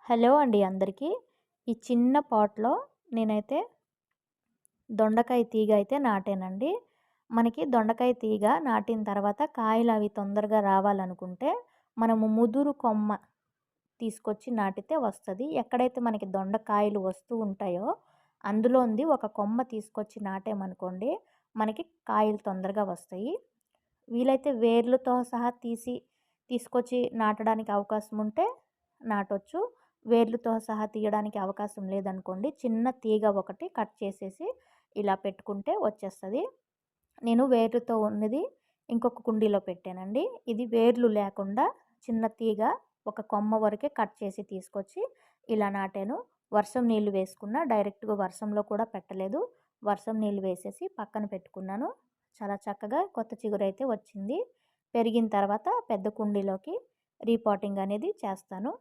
Hello అండి అందరికీ. ఈ చిన్న పాట్‌లో నేనైతే దొండకాయ తీగ అయితే నాటానండి. మనకి దొండకాయ తీగ నాటిన తర్వాత కాయలవి తొందరగా రావాలనుకుంటే, మనము ముదురు కొమ్మ తీసుకొచ్చి నాటితే వస్తది. ఎక్కడైతే మనకి దొండకాయలు వస్తూ ఉంటాయో, అందులోంది ఒక కొమ్మ తీసుకొచ్చి నాటామనుకోండి, మనకి కాయలు తొందరగా వస్తాయి. వీలైతే వేర్లతో సహా తీసుకొచ్చి నాటడానికి అవకాశం ఉంటే నాటొచ్చు. వేర్లతో సహా తీయడానికి అవకాశం లేదనుకోండి, చిన్న తీగ ఒకటి కట్ చేసేసి ఇలా పెట్టుకుంటే వచ్చేస్తది. నేను వేర్లతో ఉన్నది ఇంకొక కుండీలో పెట్టానండి. ఇది వేర్లు లేకుండా చిన్న తీగ ఒక కొమ్మ వరకే కట్ చేసి తీసుకొచ్చి ఇలా నాటాను. వర్షం నీళ్లు వేసుకున్నా, డైరెక్ట్‌గా వర్షంలో కూడా పెట్టలేదు. వర్షం నీళ్లు వేసేసి పక్కన పెట్టుకున్నాను. చాలా చక్కగా కొత్త చిగురైతే వచ్చింది. పెరిగిన తర్వాత పెద్ద కుండీలోకి రీపాటింగ్ అనేది చేస్తాను.